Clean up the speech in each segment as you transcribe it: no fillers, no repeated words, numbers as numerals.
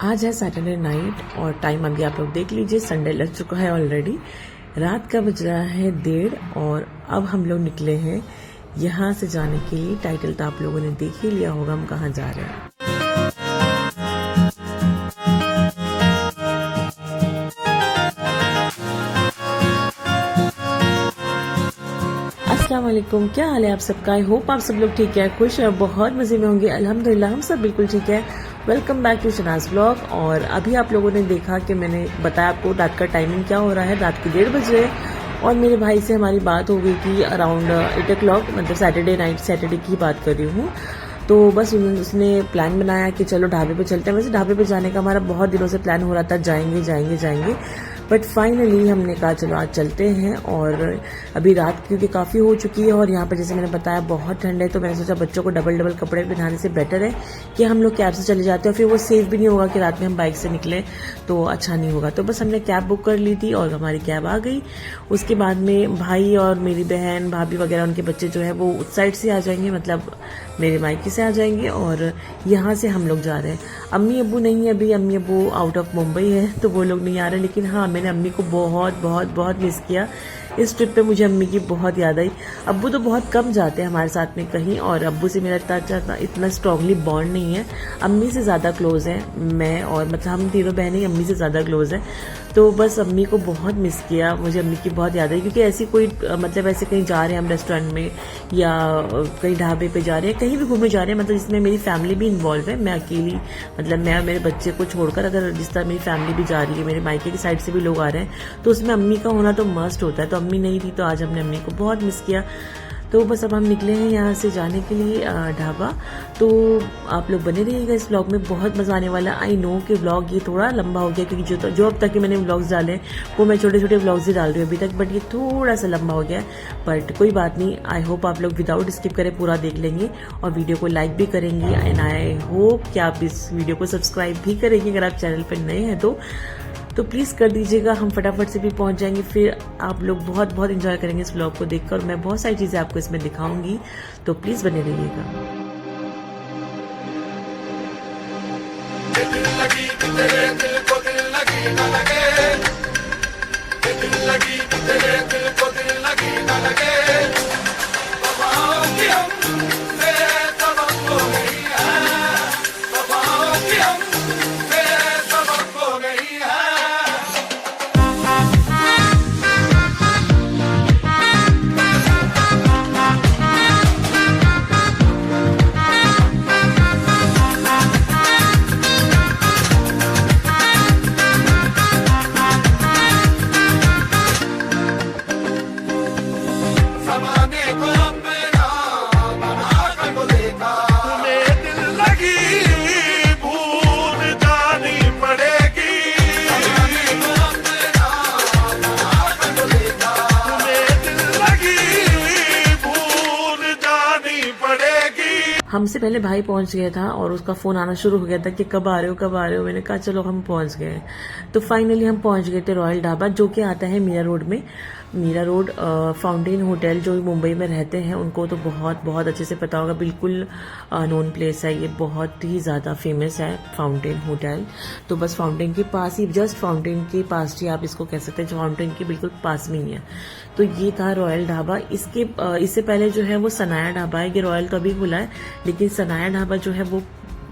आज है Saturday night और टाइम अभी आप लोग देख लीजिए, संडे लग चुका है ऑलरेडी। रात का बज रहा है 1:30 और अब हम लोग निकले हैं यहाँ से जाने के लिए। टाइटल तो आप लोगों ने देख ही लिया होगा हम कहाँ जा रहे हैं। अस्सलाम वालेकुम, क्या हाल है आप सबका? आई होप आप सब लोग ठीक है, खुश है, बहुत मजे में होंगे। अल्हम्दुलिल्लाह हम सब बिल्कुल ठीक है। Welcome back to Shanaz blog. और अभी आप लोगों ने देखा कि मैंने बताया आपको रात का टाइमिंग क्या हो रहा है। रात के 1:30 बज रहे हैं और मेरे भाई से हमारी बात हो गई थी अराउंड 8 o'clock, मतलब सैटरडे नाइट, सैटरडे की बात कर रही हूँ। तो बस उसने प्लान बनाया कि चलो ढाबे पे चलते हैं। वैसे ढाबे पे जाने का हमारा बहुत दिनों से प्लान हो रहा था, जाएंगे जाएंगे जाएंगे, बट फाइनली हमने कहा चलो आज चलते हैं। और अभी रात क्योंकि काफ़ी हो चुकी है और यहाँ पर जैसे मैंने बताया बहुत ठंड है, तो मैंने सोचा बच्चों को डबल डबल कपड़े पहनाने से बेटर है कि हम लोग कैब से चले जाते हैं। फिर वो सेफ भी नहीं होगा कि रात में हम बाइक से निकलें, तो अच्छा नहीं होगा। तो बस हमने कैब बुक कर ली थी और हमारी कैब आ गई। उसके बाद में भाई और मेरी बहन, भाभी वगैरह, उनके बच्चे जो है वो उस साइड से आ जाएंगे, मतलब मेरे मायके से आ जाएंगे और यहाँ से हम लोग जा रहे हैं। अम्मी अब्बू नहीं है अभी, अम्मी अब्बू आउट ऑफ मुंबई है तो वो लोग नहीं आ रहे। लेकिन हाँ, मैंने अम्मी को बहुत बहुत बहुत मिस किया। इस ट्रिप पे मुझे अम्मी की बहुत याद आई। अब्बू तो बहुत कम जाते हैं हमारे साथ में कहीं, और अब्बू से मेरा इतना स्ट्रांगली बॉन्ड नहीं है। अम्मी से ज़्यादा क्लोज है मैं, और मतलब हम तीनों बहनें अम्मी से ज़्यादा क्लोज हैं। तो बस अम्मी को बहुत मिस किया, मुझे अम्मी की बहुत याद आई। क्योंकि ऐसी कोई मतलब ऐसे कहीं जा रहे हैं हम रेस्टोरेंट में या कहीं ढाबे पे जा रहे हैं, कहीं भी घूमने जा रहे हैं, मतलब जिसमें मेरी फैमिली भी इन्वॉल्व है, मैं अकेली, मतलब मैं और मेरे बच्चे को छोड़कर अगर जिस तरह मेरी फैमिली भी जा रही है, मेरे मायके की साइड से भी लोग आ रहे हैं, तो उसमें अम्मी का होना तो मस्ट होता है। तो अम्मी नहीं थी तो आज हमने अम्मी को बहुत मिस किया। तो बस अब हम निकले हैं यहाँ से जाने के लिए ढाबा। तो आप लोग बने रहिएगा इस व्लॉग में, बहुत मजा आने वाला। आई नो कि व्लॉग ये थोड़ा लंबा हो गया, क्योंकि जो अब तक के मैंने व्लॉग्स डाले वो मैं छोटे छोटे व्लॉग्स ही डाल रही हूँ अभी तक, बट ये थोड़ा सा लंबा हो गया। बट कोई बात नहीं, आई होप आप लोग विदाउट स्किप करें पूरा देख लेंगे और वीडियो को लाइक भी करेंगे। एंड आई होप कि आप इस वीडियो को सब्सक्राइब भी करेंगे अगर आप चैनल पर नए हैं तो प्लीज़ कर दीजिएगा। हम फटाफट से भी पहुंच जाएंगे, फिर आप लोग बहुत बहुत इंजॉय करेंगे इस व्लॉग को देखकर। मैं बहुत सारी चीज़ें आपको इसमें दिखाऊंगी, तो प्लीज़ बने रहिएगा। हमसे पहले भाई पहुंच गया था और उसका फोन आना शुरू हो गया था कि कब आ रहे हो कब आ रहे हो। मैंने कहा चलो हम पहुंच गए। तो फाइनली हम पहुंच गए थे रॉयल ढाबा, जो कि आता है मीरा रोड में। मीरा रोड फाउंटेन होटल, जो मुंबई में रहते हैं उनको तो बहुत बहुत अच्छे से पता होगा, बिल्कुल नोन प्लेस है ये, बहुत ही ज़्यादा फेमस है फाउंटेन होटल। तो बस फाउंटेन के पास ही, जस्ट फाउंटेन के पास ही आप इसको कह सकते हैं, जो फाउंटेन के बिल्कुल पास में ही है। तो ये था रॉयल ढाबा। इससे पहले जो है वो सनाया ढाबा है। ये रॉयल तो अभी खुला है, लेकिन सनाया ढाबा जो है वो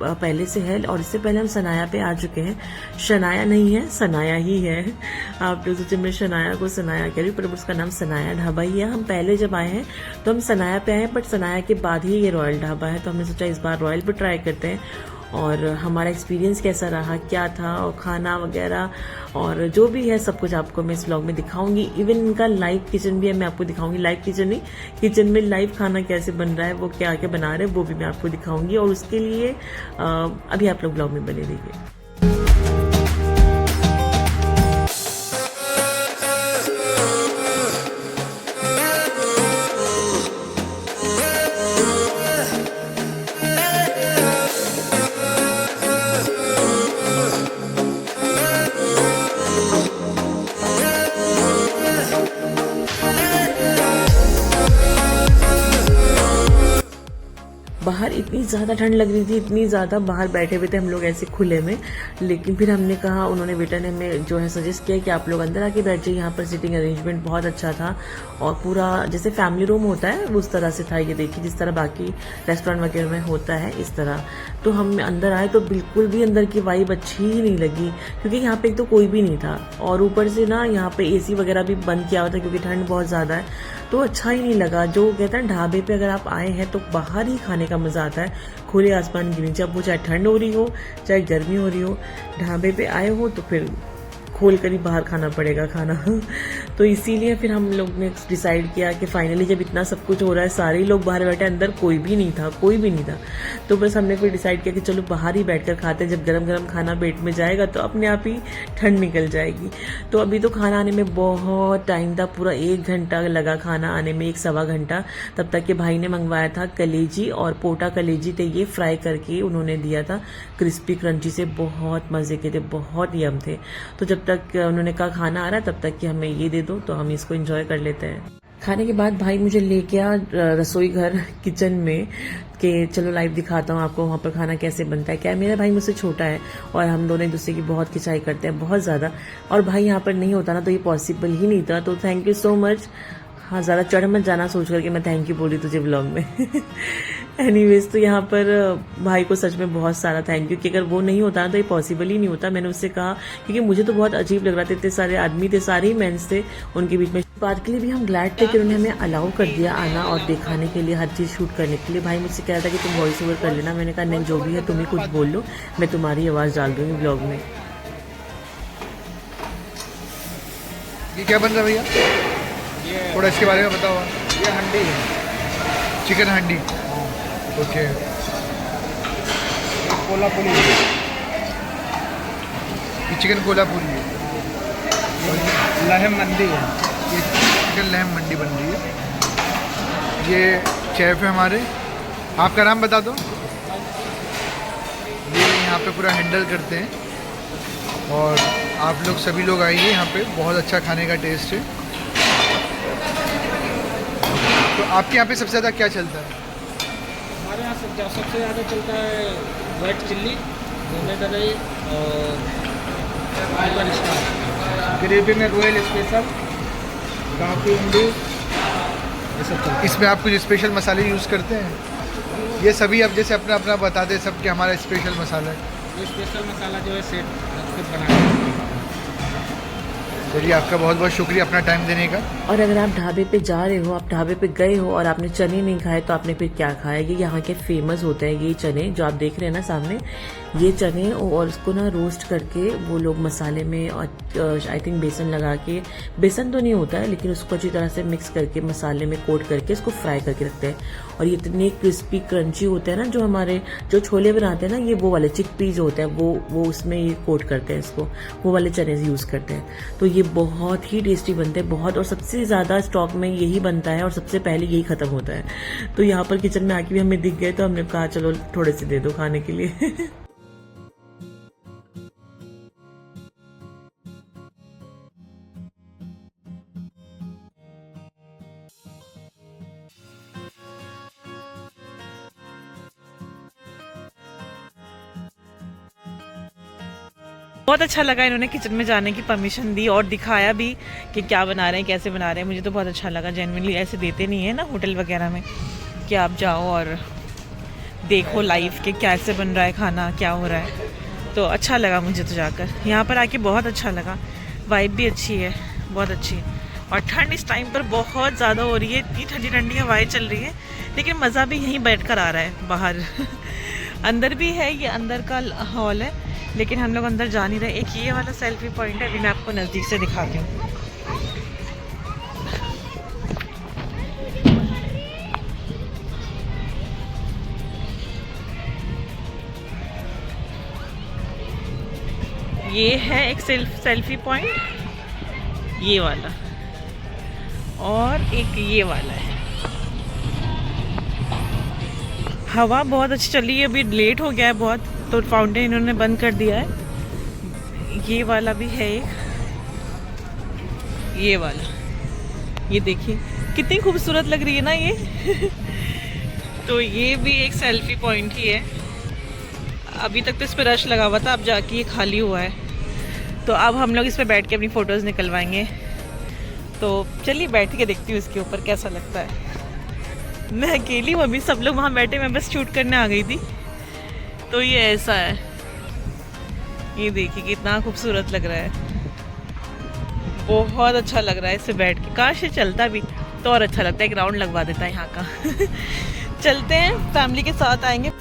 पहले से है। और इससे पहले हम सनाया पे आ चुके हैं। शनाया नहीं है, सनाया ही है। आप लोग सोचे मैं शनाया को सनाया कह रही हूँ, पर उसका नाम सनाया ढाबा ही है। हम पहले जब आए हैं तो हम सनाया पे आए हैं, बट सनाया के बाद ही ये रॉयल ढाबा है। तो हमने सोचा इस बार रॉयल पे ट्राई करते हैं और हमारा एक्सपीरियंस कैसा रहा, क्या था, और खाना वगैरह और जो भी है सब कुछ आपको मैं इस व्लॉग में दिखाऊंगी। इवन इनका लाइव किचन भी है, मैं आपको दिखाऊंगी। लाइव किचन नहीं, किचन में लाइव खाना कैसे बन रहा है, वो क्या क्या बना रहे हैं, वो भी मैं आपको दिखाऊंगी। और उसके लिए अभी आप लोग व्लॉग में बने रहिए। इतनी ज़्यादा ठंड लग रही थी, इतनी ज़्यादा। बाहर बैठे हुए थे हम लोग ऐसे खुले में, लेकिन फिर हमने कहा, उन्होंने वेटर ने हमें जो है सजेस्ट किया कि आप लोग अंदर आके बैठ जाइए। यहाँ पर सीटिंग अरेंजमेंट बहुत अच्छा था और पूरा जैसे फैमिली रूम होता है उस तरह से था। ये देखिए जिस तरह बाकी रेस्टोरेंट वगैरह में होता है इस तरह। तो हम अंदर आए तो बिल्कुल भी अंदर की वाइब अच्छी ही नहीं लगी, क्योंकि यहाँ पे एक तो कोई भी नहीं था और ऊपर से ना यहाँ पे एसी वगैरह भी बंद किया हुआ था क्योंकि ठंड बहुत ज़्यादा है। तो अच्छा ही नहीं लगा। जो कहते हैं ढाबे पे अगर आप आए हैं तो बाहर ही खाने का मज़ा आता है, खुले आसमान के नीचे। अब वो चाहे ठंड हो रही हो चाहे गर्मी हो रही हो, ढाबे पे आए हो तो फिर खोल कर ही बाहर खाना पड़ेगा खाना। तो इसीलिए फिर हम लोग ने डिसाइड किया कि फाइनली जब इतना सब कुछ हो रहा है, सारे लोग बाहर बैठे, अंदर कोई भी नहीं था, कोई भी नहीं था, तो बस हमने फिर डिसाइड किया कि चलो बाहर ही बैठकर खाते हैं। जब गरम गरम खाना पेट में जाएगा तो अपने आप ही ठंड निकल जाएगी। तो अभी तो खाना आने में बहुत टाइम था, पूरा 1 घंटा लगा खाना आने में, 1 सवा घंटा। तब तक के भाई ने मंगवाया था कलेजी और पोटा कलेजी थे, ये फ्राई करके उन्होंने दिया था, क्रिस्पी क्रंची से, बहुत मजे के थे, बहुत यम थे। तो जब तक उन्होंने कहा खाना आ रहा है तब तक कि हमें ये दे दो, तो हम इसको एंजॉय कर लेते हैं। खाने के बाद भाई मुझे लेके आ रसोई घर किचन में कि चलो लाइव दिखाता हूँ आपको वहाँ पर खाना कैसे बनता है। क्या है, मेरा भाई मुझसे छोटा है और हम दोनों एक दूसरे की बहुत खिंचाई करते हैं, बहुत ज़्यादा। और भाई यहाँ पर नहीं होता ना तो ये पॉसिबल ही नहीं था। तो थैंक यू सो मच। हाँ, ज़्यादा चढ़ मत जाना सोच करके मैं थैंक यू बोली तुझे व्लॉग में। एनीवेज, तो यहाँ पर भाई को सच में बहुत सारा थैंक यू कि अगर वो नहीं होता ना तो ये पॉसिबल ही नहीं होता। मैंने उससे कहा, क्योंकि मुझे तो बहुत अजीब लग रहा था, इतने सारे आदमी थे, सारे ही मेंस थे, उनके बीच में बात के लिए भी हम ग्लैड थे कि उन्होंने हमें अलाउ कर दिया आना और दिखाने के लिए, हर चीज़ शूट करने के लिए। भाई मुझसे कह रहा था कि तुम वॉइस ओवर कर लेना। मैंने कहा नहीं, जो भी है तुम ही कुछ बोल लो, मैं तुम्हारी आवाज़ डाल दूंगी ब्लॉग में। ये क्या बन रहा है भैया, थोड़ा इसके बारे में बताओ। ये हंडी है, चिकन हंडी। ओके। कोल्हापुरी है, ये चिकन कोल्हापुरी है, लहम मंडी है, ये चिकन लहम मंडी बन रही है। ये शेफ है हमारे, आपका नाम बता दो। ये यहाँ पे पूरा हैंडल करते हैं और आप लोग सभी लोग आइए यहाँ पे, बहुत अच्छा खाने का टेस्ट है। तो आपके यहाँ पे सबसे ज़्यादा क्या चलता है? हमारे यहाँ सबसे ज़्यादा चलता है वाइट चिल्ली, भुने दही और फाइबर स्टार। ग्रेवी में रॉयल स्पेशल, गाँव की हंडी, ये सब चलता है। इसमें आप कुछ स्पेशल मसाले यूज़ करते हैं? ये सभी अब जैसे अपना अपना बताते हैं सब कि हमारा स्पेशल मसाला है। ये स्पेशल मसाला जो है सेट खुद बनाया। चलिए, आपका बहुत बहुत शुक्रिया अपना टाइम देने का। और अगर आप ढाबे पे जा रहे हो, आप ढाबे पे गए हो और आपने चने नहीं खाए तो आपने फिर क्या खाया? ये यहाँ के फेमस होते हैं ये चने जो आप देख रहे हैं ना सामने, ये चने, और उसको ना रोस्ट करके वो लोग मसाले में और आई थिंक बेसन लगा के, बेसन तो नहीं होता है लेकिन उसको अच्छी तरह से मिक्स करके मसाले में कोट करके इसको फ्राई करके रखते हैं। और ये इतने क्रिस्पी क्रंची होते हैं ना, जो हमारे जो छोले बनाते हैं ना, ये वो वाले चिकपीज होते हैं, वो उसमें ये कोट करते हैं इसको, वो वाले चने यूज़ करते हैं। तो ये बहुत ही टेस्टी बनते हैं, बहुत। और सबसे ज़्यादा स्टॉक में यही बनता है और सबसे पहले यही ख़त्म होता है। तो यहाँ पर किचन में आके भी हमें दिख गए तो हमने कहा चलो थोड़े से दे दो खाने के लिए। बहुत अच्छा लगा, इन्होंने किचन में जाने की परमिशन दी और दिखाया भी कि क्या बना रहे हैं, कैसे बना रहे हैं। मुझे तो बहुत अच्छा लगा, जेन्युइनली ऐसे देते नहीं है ना होटल वगैरह में कि आप जाओ और देखो लाइव के कैसे बन रहा है खाना, क्या हो रहा है। तो अच्छा लगा मुझे तो जाकर, यहाँ पर आके बहुत अच्छा लगा। वाइब भी अच्छी है, बहुत अच्छी। और ठंड इस टाइम पर बहुत ज़्यादा हो रही है, इतनी ठंडी ठंडी हवाएं चल रही है, लेकिन मज़ा भी यहीं बैठ कर आ रहा है। बाहर अंदर भी है, ये अंदर का हॉल है, लेकिन हम लोग अंदर जा नहीं रहे। एक ये वाला सेल्फी पॉइंट है, अभी मैं आपको नज़दीक से दिखाती हूँ। ये है एक सेल्फी पॉइंट, ये वाला, और एक ये वाला है। हवा बहुत अच्छी चल रही है, अभी लेट हो गया है बहुत, तो फाउंटेन इन्होंने बंद कर दिया है। ये वाला भी है एक, ये वाला, ये देखिए कितनी खूबसूरत लग रही है ना ये। तो ये भी एक सेल्फी पॉइंट ही है। अभी तक तो इस पर रश लगा हुआ था, अब जाके ये खाली हुआ है। तो अब हम लोग इस पर बैठ के अपनी फ़ोटोज़ निकलवाएंगे। तो चलिए बैठ के देखती हूँ इसके ऊपर कैसा लगता है। मैं अकेली हूँ, अभी सब लोग वहाँ बैठे, मैं बस शूट करने आ गई थी। तो ये ऐसा है, ये देखिए कितना खूबसूरत लग रहा है, बहुत अच्छा लग रहा है इसे बैठ के। काश ये चलता भी तो और अच्छा लगता है, एक राउंड लगवा देता है यहाँ का। चलते हैं, फैमिली के साथ आएंगे।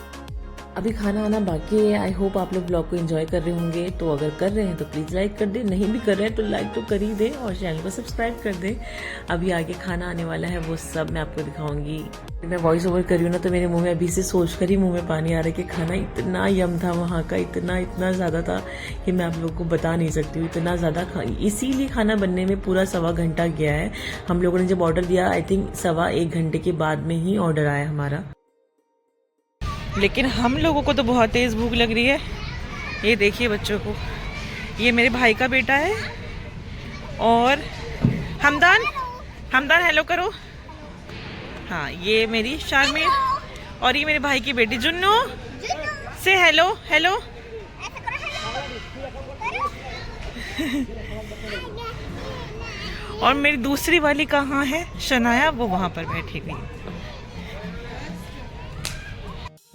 अभी खाना आना बाकी है। आई होप आप लोग ब्लॉग को एंजॉय कर रहे होंगे। तो अगर कर रहे हैं तो प्लीज़ लाइक कर दें, नहीं भी कर रहे हैं तो लाइक तो कर ही दें और चैनल को सब्सक्राइब कर दें। अभी आगे खाना आने वाला है, वो सब मैं आपको दिखाऊंगी। मैं वॉइस ओवर कर रही हूँ ना, तो मेरे मुंह में अभी से सोच कर ही मुंह में पानी आ रहा है कि खाना इतना यम था वहाँ का, इतना ज़्यादा था कि मैं आप लोगों को बता नहीं सकती हूँ। इतना ज़्यादा इसीलिए खाना बनने में पूरा 1.25 घंटा गया है। हम लोगों ने जब ऑर्डर दिया, आई थिंक 1.25 घंटे के बाद में ही ऑर्डर आया हमारा। लेकिन हम लोगों को तो बहुत तेज़ भूख लग रही है। ये देखिए बच्चों को, ये मेरे भाई का बेटा है और हमदान हेलो करो। हाँ, ये मेरी शारमीर और ये मेरे भाई की बेटी जुन्नू से हेलो हेलो। और मेरी दूसरी वाली कहाँ है, शनाया, वो वहाँ पर बैठी हुई है।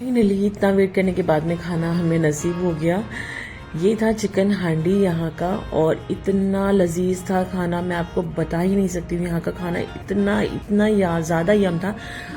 फाइनली इतना वेट करने के बाद में खाना हमें नसीब हो गया। ये था चिकन हांडी यहाँ का, और इतना लजीज था खाना, मैं आपको बता ही नहीं सकती हूँ। यहाँ का खाना इतना ज़्यादा यम था।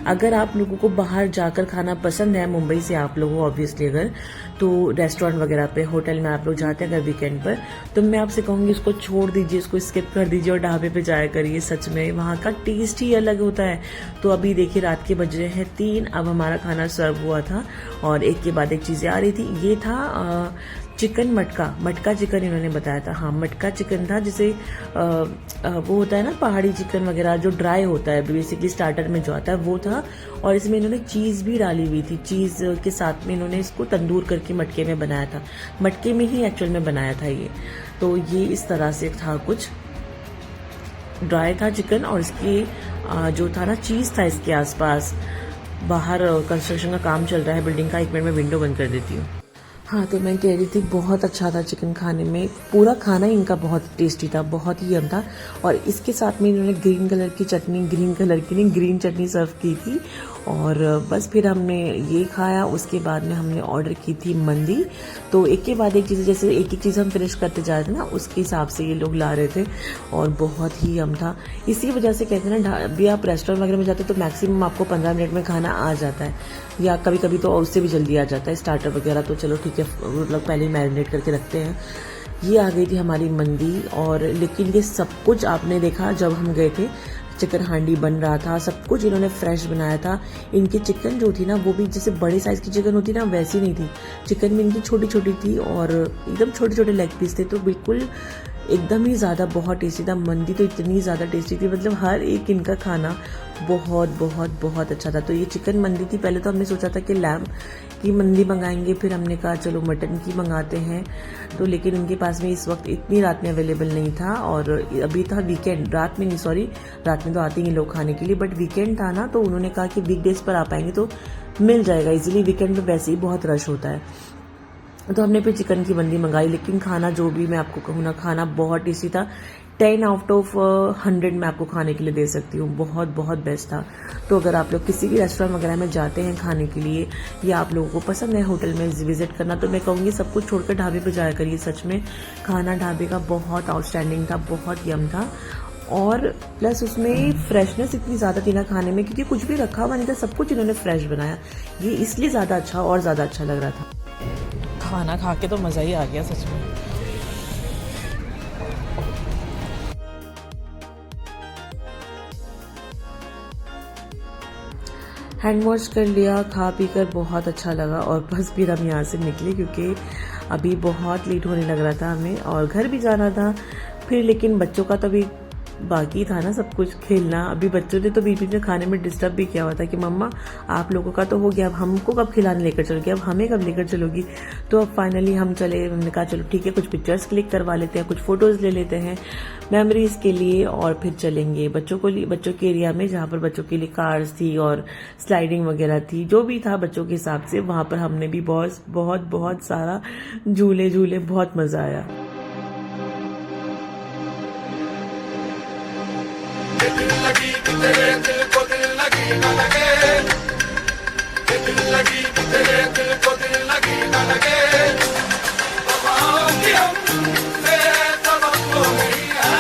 अगर आप लोगों को बाहर जाकर खाना पसंद है, मुंबई से आप लोगों को ऑब्वियसली, अगर तो रेस्टोरेंट वगैरह पे, होटल में आप लोग जाते हैं अगर वीकेंड पर, तो मैं आपसे कहूँगी इसको छोड़ दीजिए, इसको स्किप कर दीजिए और ढाबे पे जाया करिए। सच में वहाँ का टेस्ट ही अलग होता है। तो अभी देखिए रात के बज रहे हैं 3, अब हमारा खाना सर्व हुआ था और एक के बाद एक चीज़ें आ रही थी। ये था चिकन मटका चिकन इन्होंने बताया था। हाँ, मटका चिकन था, जिसे वो होता है ना पहाड़ी चिकन वगैरह जो ड्राई होता है, बेसिकली स्टार्टर में जो आता है वो था। और इसमें इन्होंने चीज़ भी डाली हुई थी, चीज़ के साथ में इन्होंने इसको तंदूर करके मटके में बनाया था। मटके में ही एक्चुअल में बनाया था ये। तो ये इस तरह से था, कुछ ड्राई था चिकन और इसकी जो था ना चीज़ था इसके आसपास। बाहर कंस्ट्रक्शन का काम चल रहा है बिल्डिंग का, 1 मिनट में विंडो बंद कर देती हूँ। हाँ, तो मैं कह रही थी बहुत अच्छा था चिकन खाने में, पूरा खाना ही इनका बहुत टेस्टी था, बहुत ही यम था। और इसके साथ में इन्होंने ग्रीन कलर की चटनी, ग्रीन चटनी सर्व की थी। और बस फिर हमने ये खाया। उसके बाद में हमने ऑर्डर की थी मंदी। तो एक के बाद एक चीज़, जैसे एक चीज़ हम फिनिश करते जा रहे थे ना, उसके हिसाब से ये लोग ला रहे थे और बहुत ही यम था। इसी वजह से कहते हैं ना, अभी आप रेस्टोरेंट वगैरह में जाते तो मैक्सिमम आपको 15 मिनट में खाना आ जाता है, या कभी कभी तो उससे भी जल्दी आ जाता है। स्टार्टर वगैरह तो चलो ठीक है, मतलब पहले ही मैरिनेट करके रखते हैं। ये आ गई थी हमारी मंदी। और लेकिन ये सब कुछ आपने देखा जब हम गए थे, चिकन हांडी बन रहा था, सब कुछ इन्होंने फ्रेश बनाया था। इनकी चिकन जो थी ना, वो भी जैसे बड़े साइज की चिकन होती ना, वैसी नहीं थी। चिकन में इनकी छोटी छोटी थी और एकदम छोटे छोटे लेग पीस थे, तो बिल्कुल एकदम ही ज़्यादा बहुत टेस्टी था। मंदी तो इतनी ज़्यादा टेस्टी थी, मतलब हर एक इनका खाना बहुत बहुत बहुत अच्छा था। तो ये चिकन मंदी थी। पहले तो हमने सोचा था कि लैम्ब की मंदी मंगाएंगे, फिर हमने कहा चलो मटन की मंगाते हैं। तो लेकिन उनके पास में इस वक्त इतनी रात में अवेलेबल नहीं था, और अभी था वीकेंड, रात में नहीं, सॉरी रात में तो आते ही लोग खाने के लिए, बट वीकेंड था ना, तो उन्होंने कहा कि वीकडेज पर आ पाएंगे तो मिल जाएगा इजीली, वीकेंड में वैसे ही बहुत रश होता है। तो हमने फिर चिकन की मंदी मंगाई। लेकिन खाना जो भी मैं आपको कहूँ ना, खाना बहुत टेस्टी था। 10 आउट ऑफ 100 मैं आपको खाने के लिए दे सकती हूँ, बहुत बहुत बेस्ट था। तो अगर आप लोग किसी भी रेस्टोरेंट वगैरह में जाते हैं खाने के लिए, या आप लोगों को पसंद है होटल में विजिट करना, तो मैं कहूँगी सब कुछ छोड़कर ढाबे पे जाया करिए। सच में खाना ढाबे का बहुत आउटस्टैंडिंग था, बहुत यम था। और प्लस उसमें फ्रेशनेस इतनी ज़्यादा थी ना खाने में, क्योंकि कुछ भी रखा हुआ नहीं था, सब कुछ इन्होंने फ्रेश बनाया। ये इसलिए ज़्यादा अच्छा और ज़्यादा अच्छा लग रहा था। खाना खा के तो मज़ा ही आ गया सच में। हैंड वॉश कर लिया, खा पी कर बहुत अच्छा लगा। और बस फिर हम यहाँ से निकले, क्योंकि अभी बहुत लेट होने लग रहा था हमें और घर भी जाना था फिर। लेकिन बच्चों का तो अभी बाकी था ना सब कुछ खेलना। अभी बच्चों ने तो बीच बीच में खाने में डिस्टर्ब भी किया हुआ था कि मम्मा आप लोगों का तो हो गया, अब हमको कब खिलाने लेकर चलोगी, अब हमें कब लेकर चलोगी। तो अब फाइनली हम चले, हमने कहा चलो ठीक है कुछ पिक्चर्स क्लिक करवा लेते हैं, कुछ फोटोज ले लेते हैं मेमोरीज के लिए, और फिर चलेंगे बच्चों के एरिया में जहाँ पर बच्चों के लिए कार्स थी और स्लाइडिंग वगैरह थी, जो भी था बच्चों के हिसाब से। वहां पर हमने भी बहुत बहुत बहुत सारा झूले, बहुत मजा आया। दिल लगी तेरे दिल को दिल लगी न लगे, दिल लगी तेरे दिल को दिल लगी न लगे, वफाओं की हमसे सबक खो गई है,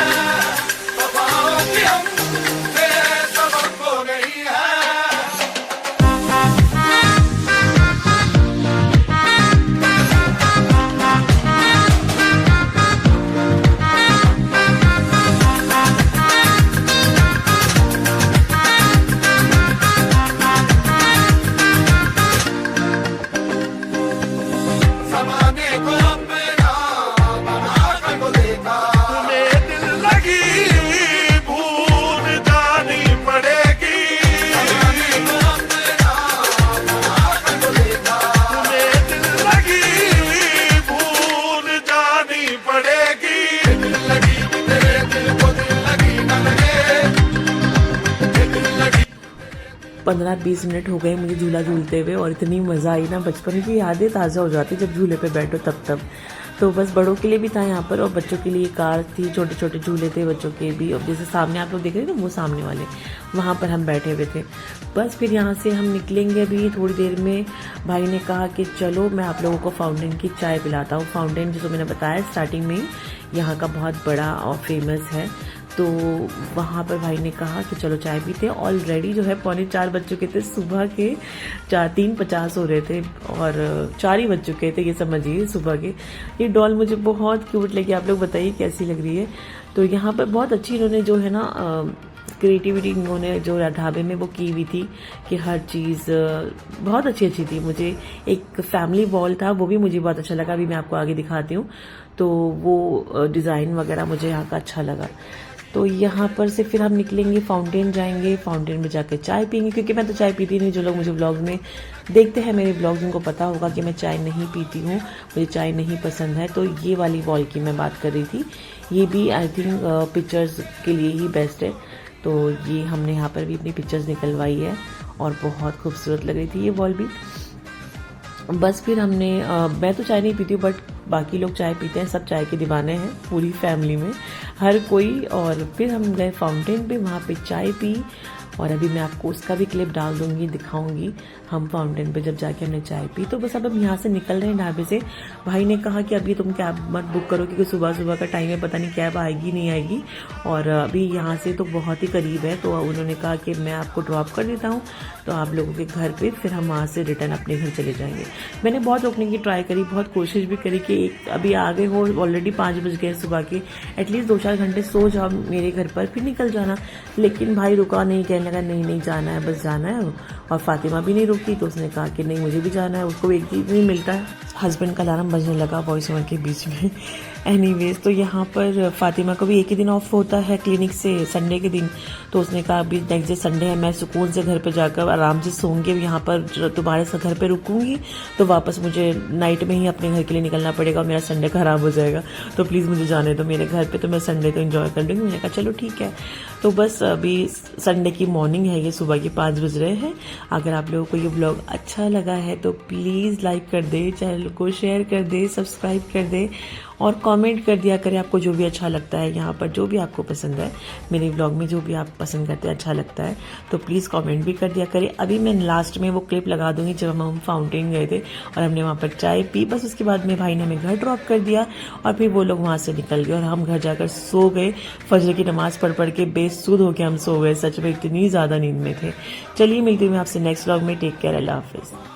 वफाओं की हमसे सबक खो गई है। 15-20 मिनट हो गए मुझे झूला झूलते हुए, और इतनी मज़ा आई ना, बचपन की यादें ताज़ा हो जाती जब झूले पे बैठो तब। तो बस बड़ों के लिए भी था यहाँ पर, और बच्चों के लिए कार थी, छोटे छोटे झूले थे बच्चों के भी। और जैसे सामने आप लोग देख रहे हैं ना, वो सामने वाले, वहाँ पर हम बैठे हुए थे। बस फिर यहाँ से हम निकलेंगे अभी थोड़ी देर में। भाई ने कहा कि चलो मैं आप लोगों को फाउंटेन की चाय पिलाता हूँ। फाउंटेन जैसे मैंने बताया स्टार्टिंग में ही, यहाँ का बहुत बड़ा और फेमस है। तो वहाँ पर भाई ने कहा कि चलो चाय पीते हैं। ऑलरेडी जो है 3:45 बज चुके थे, सुबह के 3:50 हो रहे थे, और 4 ही बज चुके थे, ये समझिए सुबह के। ये डॉल मुझे बहुत क्यूट लगी, आप लोग बताइए कैसी लग रही है। तो यहाँ पर बहुत अच्छी इन्होंने जो है ना क्रिएटिविटी इन्होंने जो ढाबे में वो की हुई थी कि हर चीज़ बहुत अच्छी थी। मुझे एक फैमिली वॉल था, वो भी मुझे बहुत अच्छा लगा, अभी मैं आपको आगे दिखाती हूँ। तो वो डिज़ाइन वगैरह मुझे यहाँ का अच्छा लगा। तो यहाँ पर से फिर हम निकलेंगे, फाउंटेन जाएंगे, फाउंटेन में जाकर चाय पीएंगे, क्योंकि मैं तो चाय पीती नहीं। जो लोग मुझे व्लॉग में देखते हैं मेरे व्लॉग्स, उनको पता होगा कि मैं चाय नहीं पीती हूँ, मुझे चाय नहीं पसंद है। तो ये वाली वॉल की मैं बात कर रही थी, ये भी आई थिंक पिक्चर्स के लिए ही बेस्ट है। तो ये हमने यहाँ पर भी अपनी पिक्चर्स निकलवाई है, और बहुत खूबसूरत लग रही थी ये वॉल भी। बस फिर हमने मैं तो चाय नहीं पीती हूँ, बट बाकी लोग चाय पीते हैं, सब चाय के दीवाने हैं पूरी फैमिली में, हर कोई। और फिर हम गए फाउंटेन पे, वहाँ पे चाय पी, और अभी मैं आपको उसका भी क्लिप डाल दूंगी, दिखाऊंगी हम फाउंटेन पे जब जाके हमने चाय पी। तो बस अब हम यहाँ से निकल रहे हैं ढाबे से। भाई ने कहा कि अभी तुम कैब मत बुक करो, क्योंकि सुबह सुबह का टाइम है, पता नहीं कैब आएगी नहीं आएगी, और अभी यहाँ से तो बहुत ही करीब है। तो उन्होंने कहा कि मैं आपको ड्रॉप कर देता हूँ तो आप लोगों के घर पे, फिर हम वहाँ से रिटर्न अपने घर चले जाएंगे। मैंने बहुत रोकने की ट्राई करी, बहुत कोशिश भी करी कि अभी आ गए हो, ऑलरेडी 5 बज गए सुबह के, एटलीस्ट 2-4 घंटे सो जाओ मेरे घर पर, फिर निकल जाना। लेकिन भाई रुका नहीं, कहने लगा नहीं जाना है, बस जाना है। और फातिमा भी नहीं रुकी, तो उसने कहा कि नहीं मुझे भी जाना है, उसको एक चीज़ नहीं मिलता है। हस्बैंड का अलार्म बजने लगा वॉइस ओवर के बीच में। एनीवेज, तो यहाँ पर फातिमा को भी एक ही दिन ऑफ होता है क्लिनिक से, संडे के दिन। तो उसने कहा अभी नेक्स्ट डे संडे है, मैं सुकून से घर पे जाकर आराम से सोऊंगी। यहाँ पर तुम्हारे साथ घर पे रुकूंगी तो वापस मुझे नाइट में ही अपने घर के लिए निकलना पड़ेगा, और मेरा संडे खराब हो जाएगा। तो प्लीज़ मुझे जाने दो मेरे घर पे, तो मैं संडे को एंजॉय कर लूँगी। मैंने कहा चलो ठीक है। तो बस अभी संडे की मॉर्निंग है, ये सुबह के 5 बज रहे हैं। अगर आप लोगों को ये व्लॉग अच्छा लगा है तो प्लीज़ लाइक कर दे, चैनल को शेयर कर दे, सब्सक्राइब कर दे, और कमेंट कर दिया करें आपको जो भी अच्छा लगता है। यहाँ पर जो भी आपको पसंद है, मेरे व्लॉग में जो भी आप पसंद करते हैं, अच्छा लगता है, तो प्लीज़ कमेंट भी कर दिया करें। अभी मैं लास्ट में वो क्लिप लगा दूंगी जब हम फाउंटेन गए थे और हमने वहाँ पर चाय पी। बस उसके बाद में भाई ने हमें घर ड्रॉप कर दिया, और फिर वो लोग वहाँ से निकल गए, और हम घर जाकर सो गए। फजर की नमाज़ पढ़ के बेसुध होकर हम सो गए, सच में इतनी ज़्यादा नींद में थे। चलिए मिलती हूँ मैं आपसे नेक्स्ट व्लॉग में। टेक केयर, अल्लाह हाफिज़।